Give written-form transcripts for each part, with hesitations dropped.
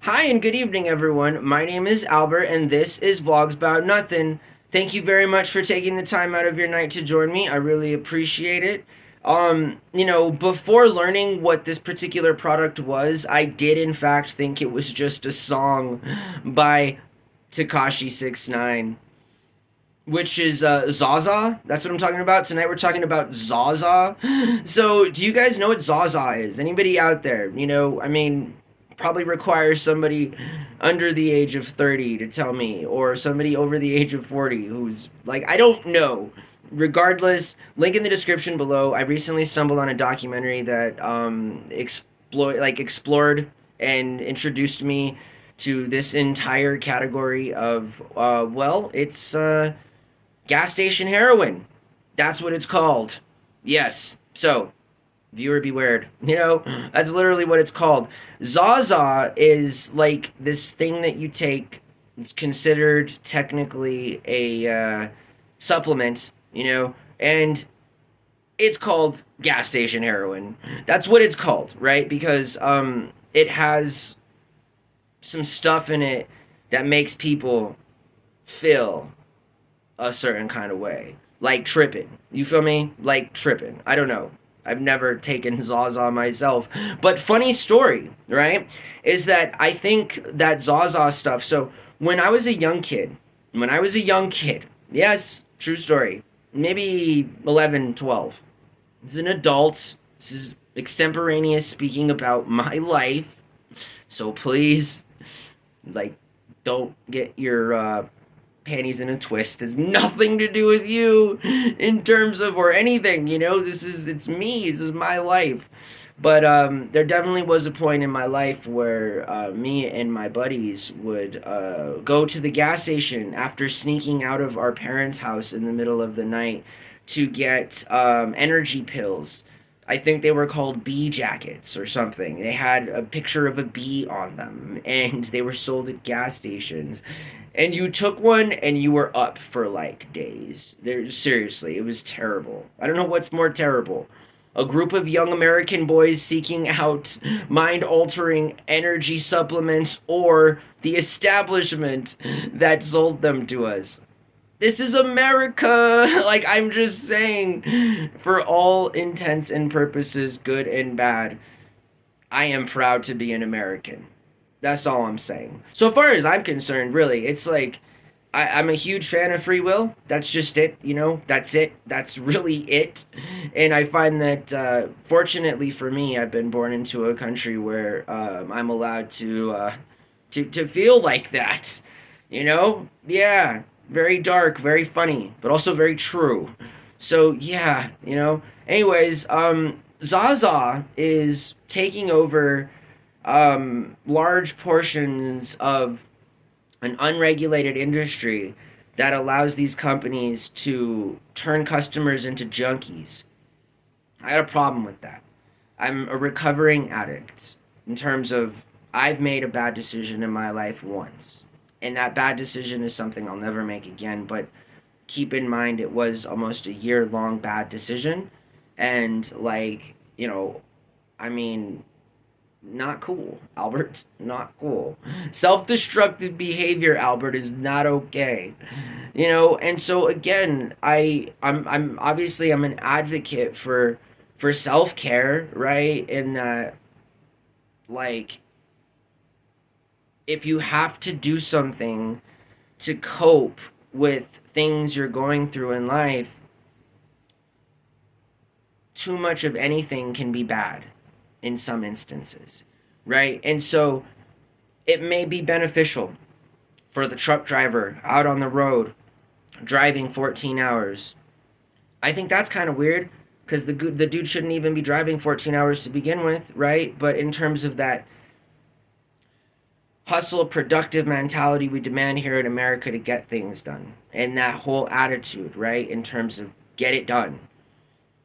Hi and good evening, everyone. My name is Albert, and this is VlogsBoutNothin. Thank you very much for taking the time out of your night to join me. I really appreciate it. Before learning what this particular product was, I did in fact think it was just a song by Tekashi 6ix9ine, which is Zaza. That's what I'm talking about. Tonight we're talking about Zaza. So, do you guys know what Zaza is? Anybody out there? Probably requires somebody under the age of 30 to tell me, or somebody over the age of 40 who's like, I don't know. Regardless, link in the description below. I recently stumbled on a documentary that explored and introduced me to this entire category of it's gas station heroin. That's what it's called. Yes. So, viewer beware. That's literally what it's called. Zaza is like this thing that you take. It's considered technically a supplement, and it's called gas station heroin. That's what it's called, right? Because it has some stuff in it that makes people feel a certain kind of way. Like tripping. You feel me? Like tripping. I don't know. I've never taken Zaza myself. But funny story, right? Is that I think that Zaza stuff. So when I was a young kid, yes, true story, maybe 11, 12. As an adult, this is extemporaneous speaking about my life. So please, like, don't get your panties in a twist. Has nothing to do with you in terms of or anything. It's me. This is my life. But there definitely was a point in my life where me and my buddies would go to the gas station after sneaking out of our parents' house in the middle of the night to get energy pills. I think they were called bee jackets or something. They had a picture of a bee on them, and they were sold at gas stations. And you took one, and you were up for like days. Seriously, it was terrible. I don't know what's more terrible. A group of young American boys seeking out mind altering energy supplements, or the establishment that sold them to us. This is America. Like, I'm just saying, for all intents and purposes, good and bad, I am proud to be an American. That's all I'm saying. So far as I'm concerned, really, it's like I'm a huge fan of free will. That's just it, That's it. That's really it. And I find that, fortunately for me, I've been born into a country where I'm allowed to feel like that. Yeah, very dark, very funny, but also very true. So yeah, Anyways, Zaza is taking over large portions of an unregulated industry that allows these companies to turn customers into junkies. I got a problem with that. I'm a recovering addict in terms of I've made a bad decision in my life once. And that bad decision is something I'll never make again, but keep in mind it was almost a year long bad decision. And I mean, not cool, Albert. Not cool. Self-destructive behavior, Albert, is not okay. And so again, I'm obviously I'm an advocate for self-care, right? And that like if you have to do something to cope with things you're going through in life, too much of anything can be bad in some instances, right? And so it may be beneficial for the truck driver out on the road driving 14 hours. I think that's kind of weird because the dude shouldn't even be driving 14 hours to begin with, right? But in terms of that hustle productive mentality we demand here in America to get things done, and that whole attitude, right, in terms of get it done,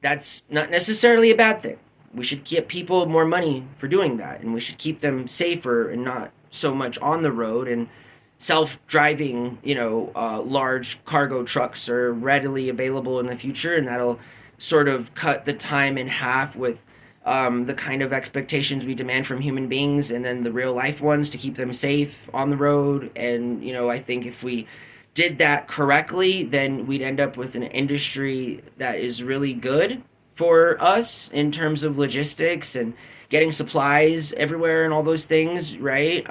that's not necessarily a bad thing. We should give people more money for doing that, and we should keep them safer and not so much on the road. And self-driving, large cargo trucks are readily available in the future, and that'll sort of cut the time in half with the kind of expectations we demand from human beings, and then the real life ones to keep them safe on the road. And I think if we did that correctly, then we'd end up with an industry that is really good for us in terms of logistics and getting supplies everywhere and all those things, right?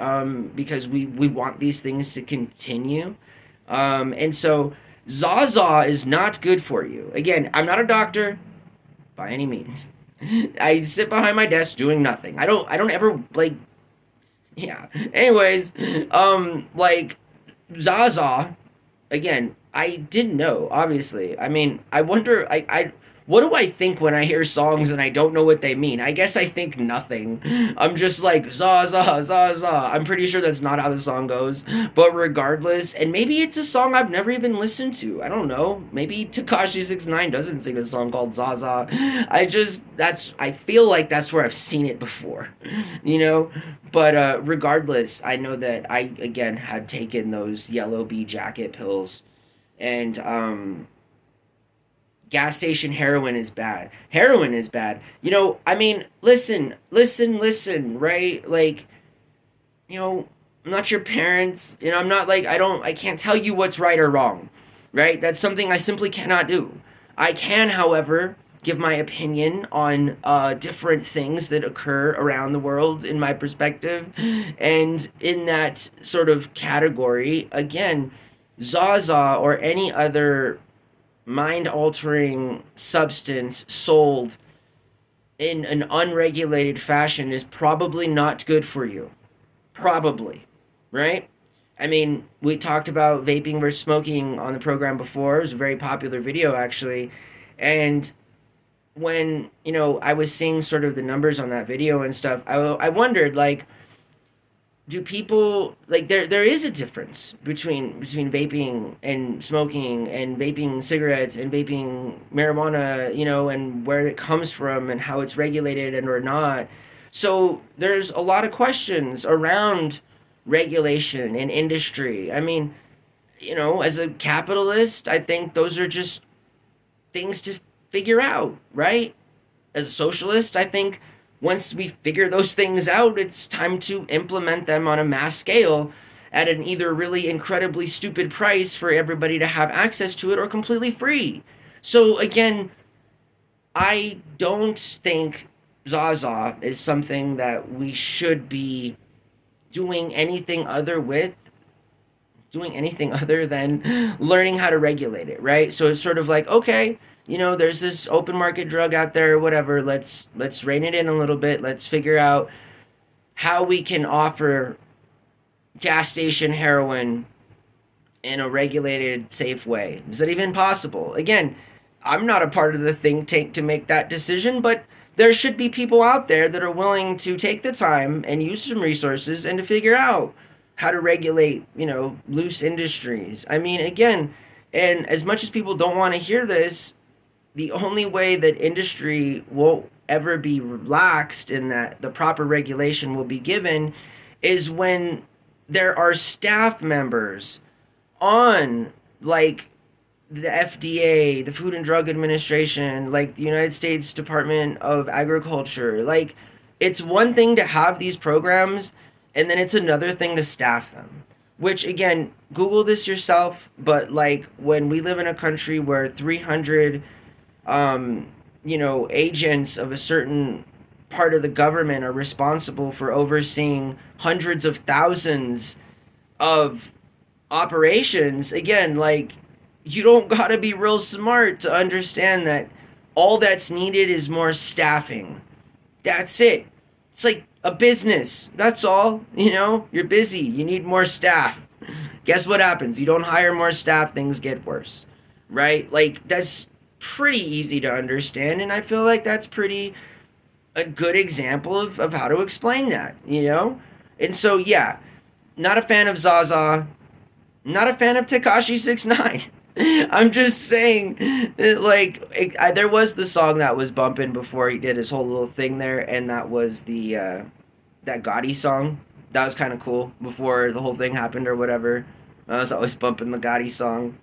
Because we want these things to continue. And so Zaza is not good for you. Again, I'm not a doctor by any means. I sit behind my desk doing nothing. I don't ever like yeah. Anyways, like Zaza, again, I didn't know, obviously. I mean, I wonder, what do I think when I hear songs and I don't know what they mean? I guess I think nothing. I'm just like, Zaza, Zaza. I'm pretty sure that's not how the song goes. But regardless, and maybe it's a song I've never even listened to. I don't know. Maybe Tekashi 69 doesn't sing a song called Zaza. I feel like that's where I've seen it before, you know? But regardless, I know that I, again, had taken those yellow bee jacket pills. And gas station heroin is bad. Heroin is bad. I mean, listen, right? Like, I'm not your parents. I'm not like, I can't tell you what's right or wrong, right? That's something I simply cannot do. I can, however, give my opinion on different things that occur around the world in my perspective. And in that sort of category, again, Zaza or any other mind-altering substance sold in an unregulated fashion is probably not good for you. Probably, right? I mean, we talked about vaping versus smoking on the program before. It was a very popular video, actually. And when, I was seeing sort of the numbers on that video and stuff, I wondered, like, do people like there is a difference between vaping and smoking and vaping cigarettes and vaping marijuana, and where it comes from and how it's regulated and or not. So there's a lot of questions around regulation and industry. I mean, as a capitalist, I think those are just things to figure out, right? As a socialist, I think once we figure those things out, it's time to implement them on a mass scale at an either really incredibly stupid price for everybody to have access to it or completely free. So again, I don't think Zaza is something that we should be doing anything other than learning how to regulate it, right? So it's sort of like, okay, there's this open market drug out there, whatever. Let's rein it in a little bit. Let's figure out how we can offer gas station heroin in a regulated, safe way. Is that even possible? Again, I'm not a part of the think tank to make that decision, but there should be people out there that are willing to take the time and use some resources and to figure out how to regulate, loose industries. I mean, again, and as much as people don't want to hear this, the only way that industry will ever be relaxed and that the proper regulation will be given is when there are staff members on, like, the FDA, the Food and Drug Administration, like the United States Department of Agriculture. Like, it's one thing to have these programs, and then it's another thing to staff them. Which, again, Google this yourself, but, like, when we live in a country where 300 agents of a certain part of the government are responsible for overseeing hundreds of thousands of operations, again, like, you don't gotta be real smart to understand that all that's needed is more staffing. That's it. It's like a business. That's all. You're busy. You need more staff. Guess what happens? You don't hire more staff, things get worse. Right? Like, that's pretty easy to understand, and I feel like that's pretty a good example of how to explain that, And so, yeah, not a fan of Zaza, not a fan of Tekashi 69. I'm just saying, like, there was the song that was bumping before he did his whole little thing there, and that was the that Gotti song. That was kind of cool before the whole thing happened or whatever. I was always bumping the Gotti song.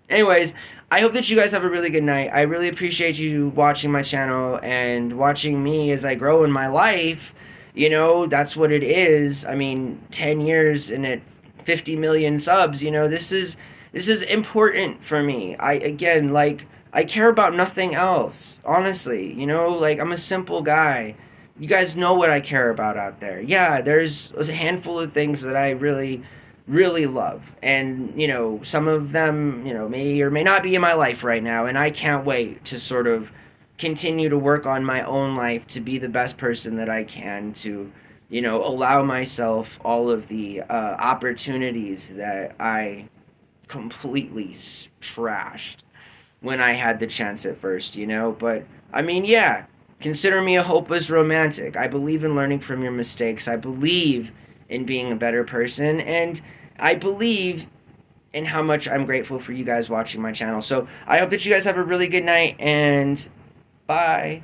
Anyways, I hope that you guys have a really good night. I really appreciate you watching my channel and watching me as I grow in my life. You know, that's what it is. I mean, 10 years and at 50 million subs, you know, this is important for me. I again, like, I care about nothing else. Honestly, you know, like, I'm a simple guy. You guys know what I care about out there. Yeah, there's a handful of things that I really love, and you know, some of them, you know, may or may not be in my life right now, and I can't wait to sort of continue to work on my own life to be the best person that I can, to, you know, allow myself all of the opportunities that I completely trashed when I had the chance at first, you know. But I mean, yeah, consider me a hopeless romantic. I believe in learning from your mistakes. I believe in being a better person, and I believe in how much I'm grateful for you guys watching my channel. So I hope that you guys have a really good night, and bye.